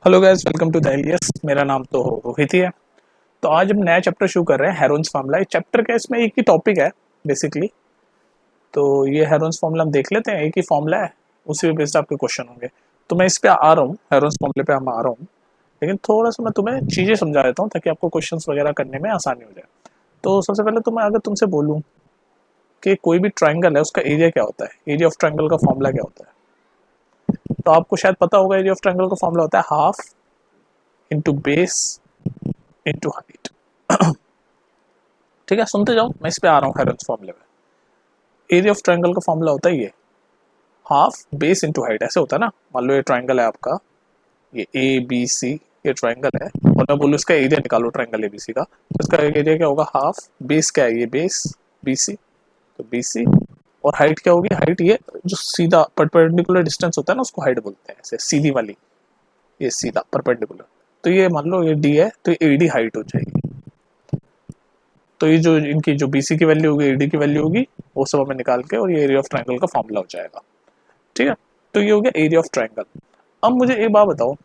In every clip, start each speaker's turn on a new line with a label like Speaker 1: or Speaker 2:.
Speaker 1: Hello guys, welcome to the Elias. मेरा नाम तो रोहित ही है। तो आज हम नया चैप्टर शुरू कर रहे हैं, हेरोन्स फार्मूला। इस चैप्टर का इसमें एक ही टॉपिक है बेसिकली। तो ये हेरोन्स फार्मूला हम देख लेते हैं, एक ही फार्मूला है, उसी पे बेस्ड आपके क्वेश्चन होंगे। तो मैं इस पे आ रहा हूँ, हेरोन्स फार्मूले पे हम आ रहा हूँ, लेकिन थोड़ा सा मैं तुम्हें चीज़ें समझा देता हूँ ताकि आपको क्वेश्चंस वगैरह करने में आसानी हो जाए। तो सबसे पहले तो मैं अगर तुमसे बोलूँ कि कोई भी ट्राइंगल है, उसका एरिया क्या होता है, एरिया ऑफ ट्राइंगल का फॉर्मूला क्या होता है, तो आपको शायद पता होगा। एरिया ऑफ ट्राइंगल का फॉर्मूला होता है half into base into height. ठीक है, सुनते जाओ, मैं इस पे आ रहा हूँ हेरोन्स फॉर्मूले में। एरिया ऑफ ट्रायंगल का फॉर्मूला होता है ये हाफ बेस इंटू हाइट। ऐसे होता है ना, मान लो ये ट्रायंगल है आपका, ये ए बी सी, ये ट्रायंगल है, और मैं बोलूँ इसका एरिया निकालो ट्रायंगल ए बी सी का, तो इसका एरिया क्या होगा, हाफ बेस क्या है, ये बेस बी सी, तो बी सी, और हाइट क्या होगी, हाइट ये जो सीधा परपेंडिकुलर डिस्टेंस होता है ना, उसको हाइट बोलते हैं, ऐसे सीधी वाली, ये सीधा परपेंडिकुलर। तो ये मान लो ये डी है, तो ये एडी हाइट हो जाएगी। तो ये जो इनकी जो बीसी की वैल्यू होगी, एडी की वैल्यू होगी, वो सब हमें निकाल के, और ये एरिया ऑफ ट्रायंगल का फॉर्मूला हो जाएगा। ठीक है, तो ये हो गया एरिया ऑफ ट्रायंगल। अब मुझे एक बात बताओ,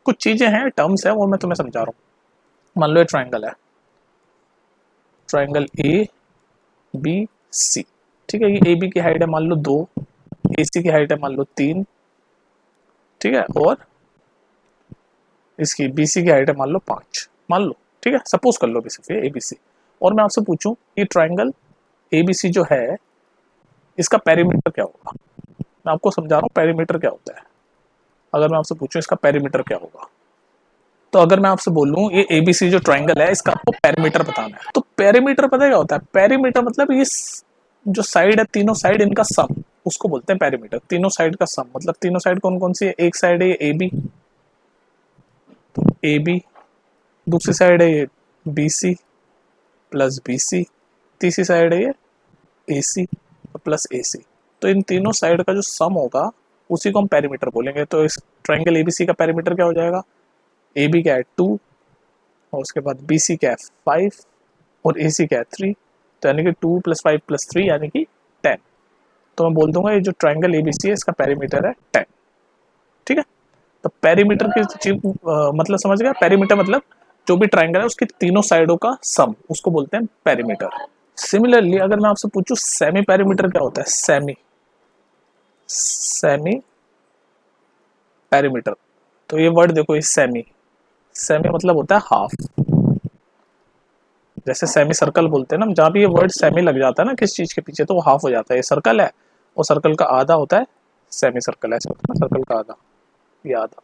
Speaker 1: कुछ चीजें हैं, टर्म्स है, वो मैं तुम्हें समझा रहा हूँ। मान लो ये ट्रायंगल है, ट्रायंगल ए बी सी। ठीक है, ये ए बी की हाइट है मान लो 2, ए सी की हाइट है मान लो 3, ठीक है, और इसकी बी सी की हाइट है मान लो 5, मान लो। ठीक है, सपोज कर लो बेसिकली ए बी सी। और मैं आपसे पूछूं, ये ट्रायंगल ए बी सी जो है, इसका पेरीमीटर क्या होगा। मैं आपको समझा रहा हूँ पेरीमीटर क्या होता है। अगर मैं आपसे पूछूं इसका पेरीमीटर क्या होगा, तो अगर मैं आपसे बोलूं ये एबीसी जो ट्रायंगल है, इसका आपको पेरीमीटर बताना है, तो पेरीमीटर पता है क्या होता है। पेरीमीटर मतलब ये जो साइड है, तीनों साइड इनका सम, उसको बोलते हैं पेरीमीटर। तीनों साइड का सम मतलब तीनों साइड कौन कौन सी है, एक साइड है ये ए बी, तो ए बी, दूसरी साइड है ये B C plus B C, तीसरी साइड है ये ए सी प्लस ए सी। तो इन तीनों साइड का जो सम होगा, उसी को हम पेरीमीटर बोलेंगे। तो इस ट्रायंगल एबीसी का पेरीमीटर क्या हो जाएगा, ए बी क्या है 2, और उसके बाद बी सी क्या है 5, और ए सी क्या है 3। तो यानी कि 2 + 5 + 3 यानी कि 10। तो मैं बोल दूंगा ये जो ट्रायंगल एबीसी है, इसका पेरीमीटर है 10। ठीक है, तो पेरीमीटर की मतलब समझ गया। पेरीमीटर मतलब जो भी ट्रायंगल है उसकी तीनों साइडों का सम, उसको बोलते हैं पेरीमीटर। सिमिलरली अगर मैं आपसे पूछूं सेमी पेरीमीटर क्या होता है, सेमी सेमी पेरीमीटर, तो ये वर्ड देखो, ये सेमी, सेमी मतलब होता है हाफ। जैसे सेमी सर्कल बोलते हैं ना, जहाँ भी ये वर्ड सेमी लग जाता है ना किस चीज के पीछे, तो वो हाफ हो जाता है। ये सर्कल है, और सर्कल का आधा होता है सेमी सर्कल, ऐसे होता है ना, सर्कल का आधा, ये आधा।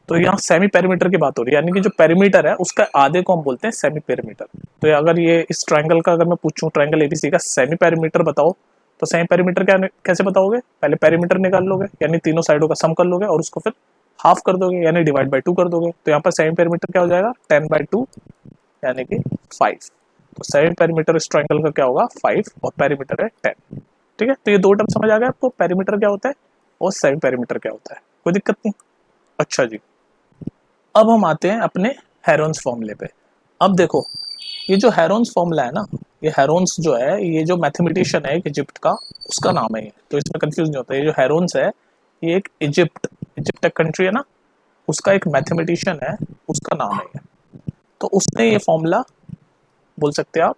Speaker 1: तो यहाँ सेमी पेरीमीटर की बात हो रही है, यानी कि जो पेरीमीटर है उसका आधे को हम बोलते हैं सेमी पेरीमीटर। तो अगर ये इस ट्रायंगल का अगर मैं पूछूं, ट्रायंगल एबीसी का सेमी पेरीमीटर बताओ, तो सेमी पेरीमीटर क्या कैसे बताओगे, पहले पेरीमीटर निकाल लोगे, यानी तीनों साइडों का सम कर लोगे, और उसको फिर हाफ कर दोगे, यानी डिवाइड बाई 2 कर दोगे। तो यहाँ पर सेमी पेरीमीटर क्या हो जाएगा, 10/2 यानी कि 5। तो सेमी पेरीमीटर इस ट्रायंगल का क्या होगा, 5, और पेरीमीटर है 10। ठीक है, तो ये दो टर्म समझ आ गया आपको, पेरीमीटर क्या होता है और सेमी पेरीमीटर क्या होता है, कोई दिक्कत नहीं। अच्छा जी, अब हम आते हैं अपने हेरोन्स फॉर्मूले पे। अब देखो, ये जो हेरोन्स फॉर्मूला है ना, ये हेरोन्स जो है, ये जो मैथमेटिशियन है एक इजिप्ट का, उसका नाम है ये, तो इसमें कंफ्यूज नहीं होता। ये जो हेरोन्स है, ये एक इजिप्ट, इजिप्ट एक कंट्री है ना, उसका एक मैथमेटिशियन है, उसका नाम है ये। तो उसने ये फॉर्मूला, बोल सकते हैं आप,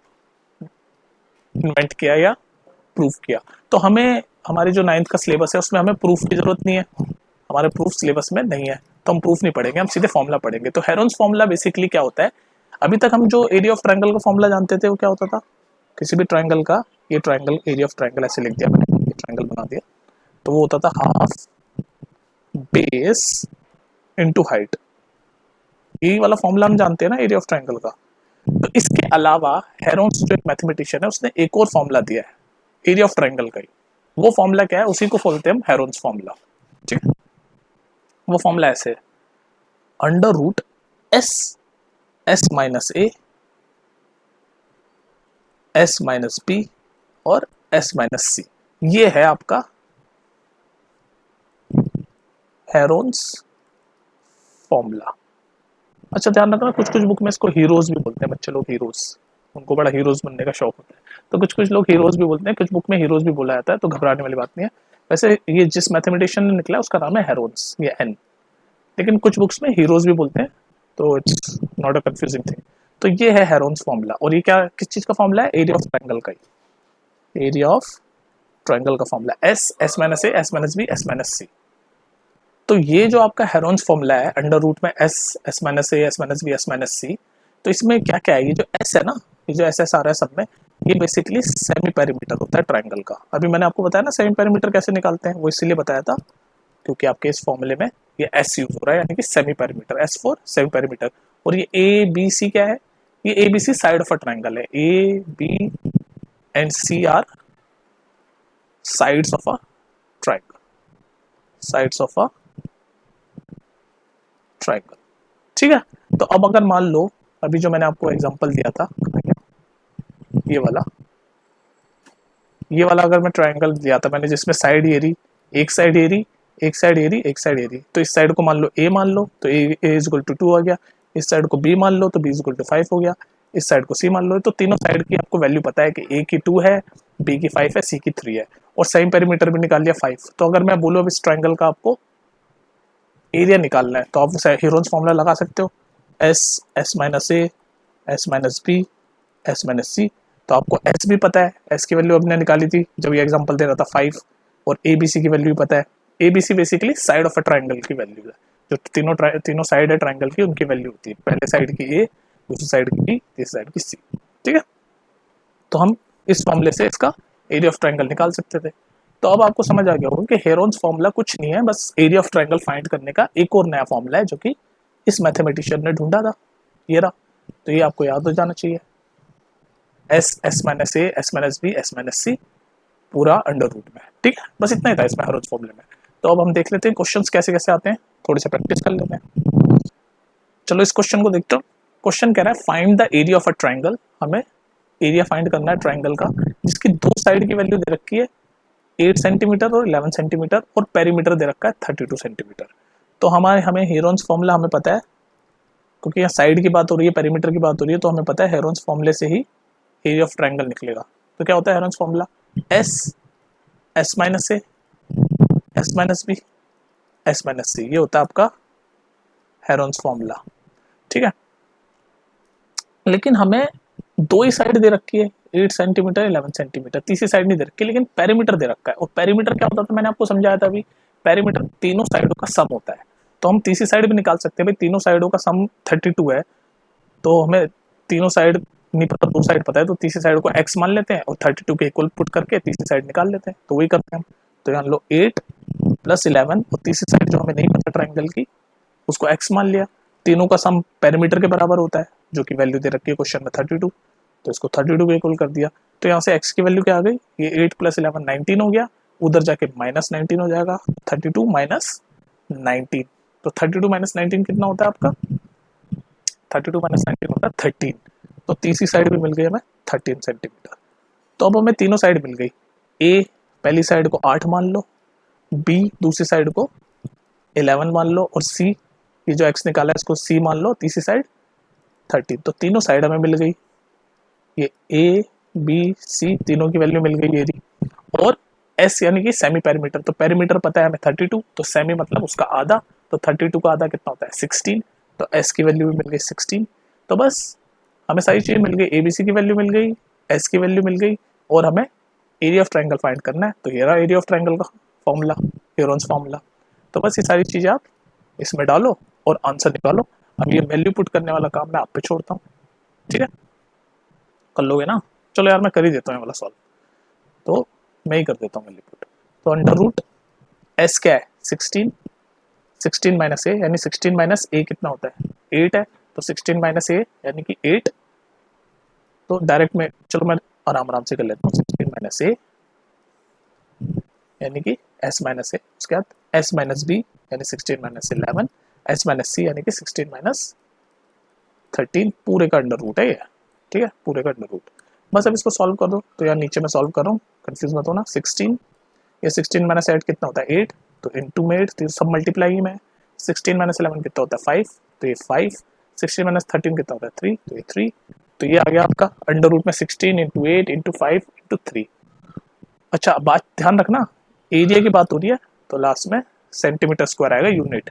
Speaker 1: इन्वेंट किया या प्रूफ किया। तो हमें, हमारी जो 9th का सिलेबस है उसमें हमें प्रूफ की जरूरत नहीं है, हमारे प्रूफ सिलेबस में नहीं है, तो हम प्रूफ नहीं पढ़ेंगे, हम सीधे फॉर्मूला पढ़ेंगे। तो हेरोन्स फॉर्मूला बेसिकली क्या होता है, अभी तक हम जो एरिया ऑफ ट्रायंगल का फॉर्मूला जानते थे वो क्या होता था, किसी भी ट्रायंगल का, ये ट्रायंगल एरिया ऑफ ट्रायंगल ऐसे लिख दिया मैंने, ये ट्रायंगल बना दिया, तो वो होता था हाफ बेस इंटू हाइट। यही वाला फॉर्मूला हम जानते हैं ना एरिया ऑफ ट्रायंगल का। तो इसके अलावा हेरोन्स जो एक मैथमेटिशियन है, उसने एक और फॉर्मूला दिया है एरिया ऑफ ट्रायंगल का ही। वो फॉर्मूला क्या है, उसी को बोलते हैं हम हेरोन्स फॉर्मूला। ठीक है, वो फॉर्मूला ऐसे, under root S, S minus A, S minus B, और एस माइनस सी। ये है आपका हेरोन्स फॉर्मूला। अच्छा ध्यान रखना, कुछ कुछ बुक में इसको हीरोज भी बोलते हैं, बच्चे लोग हीरोज, उनको बड़ा हीरोज बनने का शौक होता है, तो कुछ कुछ लोग हीरोज भी बोलते हैं, कुछ बुक में हीरोज भी बोला जाता है, तो घबराने वाली बात नहीं है। वैसे ये जिस मैथमेटिशियन ने निकला उसका नाम है हेरोन्स, ये एन। लेकिन कुछ बुक्स में हीरोज भी बोलते हैं, तो it's not a confusing thing. तो ये है हेरोन्स फॉर्मूला, और ये क्या किस चीज का फॉर्मूला है? एरिया ऑफ ट्रायंगल का ही, एरिया ऑफ ट्रायंगल का formula S, S minus A, S minus B, S minus C. तो ये जो आपका हेरोन्स फॉर्मूला है अंडर रूट में S, S minus A, S minus B, S minus C, तो इसमें क्या क्या है? ये जो एस है ना, ये जो एस एस आ रहा है सब में, ये बेसिकली सेमी पेरीमीटर होता है ट्रायंगल का। अभी मैंने आपको बताया ना सेमी पेरीमीटर कैसे निकालते हैं, वो इसीलिए बताया था क्योंकि आपके इस फॉर्मूले में ये एस यूज हो रहा है, यानी कि semi perimeter, S for semi perimeter. और ये ए बी सी क्या है? ये A B C side of a triangle है, A B and C are sides of a triangle, sides of a triangle. ठीक है। तो अब अगर मान लो अभी जो मैंने आपको एग्जांपल दिया था, ये वाला, ये वाला अगर मैं ट्रायंगल दिया था मैंने जिसमें साइड ये रही, एक साइड ये रही, एक साइड ये रही, एक साइड ये रही, तो इस साइड को मान लो ए मान लो, तो ए इज इक्वल टू 2 आ गया। इस साइड को बी मान लो तो बी इज इक्वल टू 5 हो गया। इस साइड को सी मान लो, तो तीनों साइड की आपको वैल्यू पता है कि ए की 2 है, बी की 5 है, सी की 3 है, और सेम पेरीमीटर भी निकाल लिया 5। तो अगर मैं बोलूँ अब इस ट्रायंगल का आपको एरिया निकालना है, तो आप हीरोन्स फॉर्मूला लगा सकते हो, S, S minus A, S minus B, S minus C. तो आपको एस भी पता है, एस की वैल्यू हमने निकाली थी जब ये एग्जांपल दे रहा था 5, और ए बी सी की वैल्यू भी पता है। A B C basically side of a triangle की वैल्यू है, जो तीनों साइड है ट्रायंगल की उनकी वैल्यू होती है, पहले साइड की ए, दूसरी साइड की बी, तीसरी साइड की सी। ठीक है। तो हम इस फॉर्मूले से इसका एरिया ऑफ ट्रायंगल निकाल सकते थे। तो अब आपको समझ आ गया होगा कि हेरोन्स फॉर्मूला कुछ नहीं है, बस एरिया ऑफ ट्रायंगल फाइंड करने का एक और नया फॉर्मूला है जो कि इस मैथमेटिशियन ने ढूंढा था, ये रहा। तो ये आपको याद हो जाना चाहिए, S, S minus A, S minus B, S minus C, पूरा अंडर रूट में। ठीक है, बस इतना ही था इसमें हेरोन्स फॉर्मूले में। तो अब हम देख लेते हैं क्वेश्चंस कैसे कैसे आते हैं, थोड़ी सी प्रैक्टिस कर लेते हैं। चलो इस क्वेश्चन को देखते हो। क्वेश्चन कह रहा है find the area of a triangle, हमें एरिया फाइंड करना है ट्रायंगल का जिसकी दो साइड की वैल्यू दे रखी है 8 सेंटीमीटर और 11 सेंटीमीटर, और पेरीमीटर दे रखा है 32 सेंटीमीटर। तो हमें हेरोन्स फॉर्मूला हमें पता है, क्योंकि यहाँ साइड की बात हो रही है, पेरीमीटर की बात हो रही है, तो हमें पता है हेरोन्स फॉर्मूले से ही एरिया ऑफ ट्रायंगल निकलेगा। तो क्या होता है Heron's formula? S, S minus A, S minus B, S minus C, ये होता है आपका हेरोन्स फॉर्मूला। ठीक है। लेकिन हमें दो ही साइड दे रखी है, 8 सेंटीमीटर, 11 सेंटीमीटर, तीसरी साइड नहीं दे रखी, लेकिन पेरीमीटर दे रखा है। और पेरीमीटर क्या होता था मैंने आपको समझाया था अभी, पेरीमीटर तीनों साइडों का सम होता है। तो हम तीसरी साइड भी निकाल सकते हैं, भाई तीनों साइडों का सम 32 है, तो हमें तीनों साइड नहीं पता, दो साइड पता है, तो तीसरी साइड को x मान लेते हैं और 32 के इक्वल पुट करके तीसरी साइड निकाल लेते हैं, तो वही करते हैं हम। तो यहाँ लो 8 प्लस 11, और तीसरी साइड जो हमें नहीं पता ट्राइंगल की उसको x मान लिया। तीनों का सम पेरीमीटर के बराबर होता है, जो कि वैल्यू दे रखी है क्वेश्चन में 32, तो इसको 32 को इक्वल कर दिया। तो यहाँ से x की वैल्यू क्या आ गई, ये 8 प्लस 11 19 हो गया, उधर जाके माइनस 19 हो जाएगा, 32 माइनस 19। तो 32 माइनस 19 कितना होता है आपका, 32 माइनस 19 होता है 13। तो तीसरी साइड भी मिल गई हमें 13 सेंटीमीटर। तो अब हमें तीनों साइड मिल गई, ए पहली साइड को 8 मान लो, बी दूसरी साइड को 11 मान लो, और सी ये जो x निकाला है इसको सी मान लो, तीसरी साइड 13। तो तीनों साइड हमें मिल गई, ये ए बी सी तीनों की वैल्यू मिल गई ये रही। और एस यानी कि सेमी पेरीमीटर, तो पेरीमीटर पता है हमें 32, तो सेमी मतलब उसका आधा, तो 32 का आधा कितना होता है 16, तो एस की वैल्यू भी मिल गई 16। तो बस हमें सारी चीज़ें मिल गई, ए बी सी की वैल्यू मिल गई, एस की वैल्यू मिल गई, और हमें एरिया ऑफ ट्रायंगल फाइंड करना है। तो ये रहा एरिया ऑफ ट्रायंगल का फॉर्मूला, हेरोन्स फॉर्मूला। तो बस ये सारी चीज़ें आप इसमें डालो और आंसर निकालो। अब ये वैल्यू पुट करने वाला काम मैं आप पे छोड़ता हूँ, ठीक है, कर लोगे ना? चलो यार मैं कर ही देता हूँ वाला सॉल्व, तो मैं ही कर देता हूँ वैल्यू पुट। तो अंडर रूट एस क्या है 16, 16 माइनस ए, यानी 16 माइनस ए कितना होता है 8 है, तो 16 माइनस ए यानी कि 8। तो डायरेक्ट में चलो मैं आराम आराम से कर लेता हूँ, 16 माइनस ए यानी कि एस माइनस ए, उसके बाद एस माइनस बी यानी 16 माइनस 11, एस माइनस सी यानी कि 16 माइनस 13, पूरे का अंडर रूट है ये, ठीक है, पूरे का अंडर रूट। बस अब इसको सॉल्व कर दो। तो यार नीचे मैं सॉल्व कर रहा हूँ, कंफ्यूज मत होना। 16, ये 16 माइनस 8 कितना होता है 8, तो इंटू में 8, तो सब मल्टीप्लाई में। 16 माइनस 11 कितना होता है 5, तो ये 5। 16 माइनस 13 कितना होता है 3, तो ये 3। तो ये आ गया आपका अंडर रूट में 16 इंटू 8 इंटू 5 इंटू 3। अच्छा बात ध्यान रखना, एरिया की बात हो रही है तो लास्ट में सेंटीमीटर स्क्वायर आएगा यूनिट,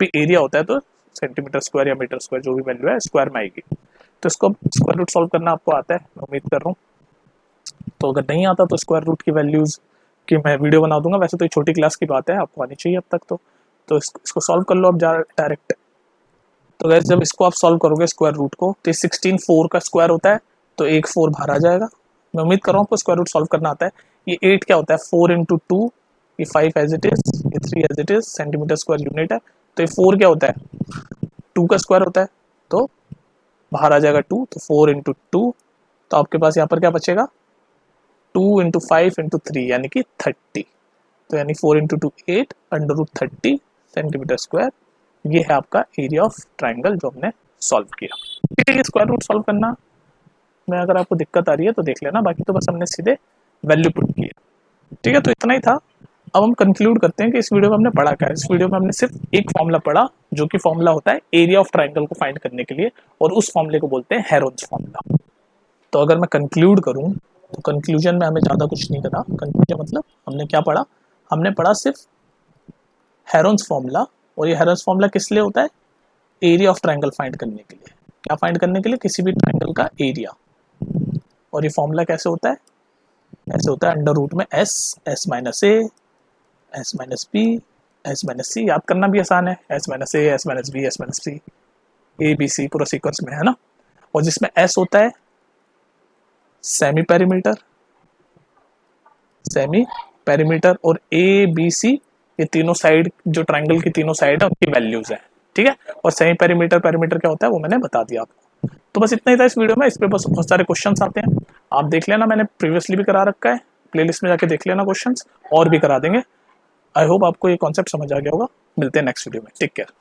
Speaker 1: भी एरिया होता है तो सेंटीमीटर स्क्वायर या मीटर स्क्वायर जो भी वैल्यू है स्क्वायर में आएगी। तो इसको स्क्वायर रूट सॉल्व करना आपको आता है, मैं उम्मीद कर रहा हूँ। तो अगर नहीं आता तो स्क्वायर रूट की वैल्यूज की मैं वीडियो बना दूंगा, वैसे तो ये छोटी क्लास की बात है, आपको आनी चाहिए अब तक। तो इसको सॉल्व कर लो अब डायरेक्ट। तो गैस जब इसको आप सॉल्व करोगे स्क्वायर रूट को, तो 16 4 का स्क्वायर होता है, तो एक 4 बाहर आ जाएगा। मैं उम्मीद कर रहा हूँ आपको स्क्वायर रूट सॉल्व करना आता है। ये 8 क्या होता है, 4 इंटू 2, ये 5 एज इट इज, ये 3 as it is, centimetre square unit है। तो ये 4 क्या होता है, 2 का स्क्वायर होता है, तो बाहर आ जाएगा 2, तो 4 इंटू 2, तो आपके पास यहाँ पर क्या बचेगा, 2 इंटू 5 इंटू 3 यानी कि 30। तो यानी 4 into 2 8 under root 30 centimetre square. ये है आपका एरिया ऑफ ट्राइंगल जो हमने सॉल्व किया। ठीक है, ये स्क्वायर रूट सॉल्व करना में अगर आपको दिक्कत आ रही है तो देख लेना, बाकी तो बस हमने सीधे वैल्यू पुट किया। ठीक है, तो इतना ही था। अब हम कंक्लूड करते हैं कि इस वीडियो में हमने पढ़ा क्या है। इस वीडियो में हमने सिर्फ एक फॉर्मूला पढ़ा, जो कि फॉर्मूला होता है एरिया ऑफ ट्राइंगल को फाइंड करने के लिए, और उस फॉर्मूले को बोलते हैं हेरोन्स फॉर्मूला। तो अगर मैं कंक्लूड करूं तो कंक्लूजन में हमें ज़्यादा कुछ नहीं करा। कंक्लूजन मतलब हमने क्या पढ़ा, हमने पढ़ा सिर्फ हेरोन्स फॉर्मूला। और ये हेरोन्स फॉर्मूला किस लिए होता है, एरिया ऑफ ट्राइंगल फाइंड करने के लिए। क्या फाइंड करने के लिए, किसी भी ट्राइंगल का एरिया। और ये फॉर्मूला कैसे होता है, ऐसे होता है अंडर रूट में S, S minus A, S minus B, S minus C. याद करना भी आसान है, S minus A, S minus B, S minus C, A B C पूरा सीक्वेंस में है ना। और जिसमें एस होता है सेमी पेरीमीटर, सेमी पेरीमीटर, और ए बी सी ये तीनों साइड जो ट्राइंगल की तीनों साइड है उनकी वैल्यूज है। ठीक है, और सेमी पेरीमीटर पेरीमीटर क्या होता है वो मैंने बता दिया आपको। तो बस इतना ही था इस वीडियो में। इस पे बस बहुत सारे क्वेश्चंस आते हैं, आप देख लेना, मैंने प्रीवियसली भी करा रखा है, प्लेलिस्ट में जाके देख लेना क्वेश्चंस, और भी करा देंगे। आई होप आपको ये कॉन्सेप्ट समझ आ गया होगा। मिलते हैं नेक्स्ट वीडियो में, टेक केयर।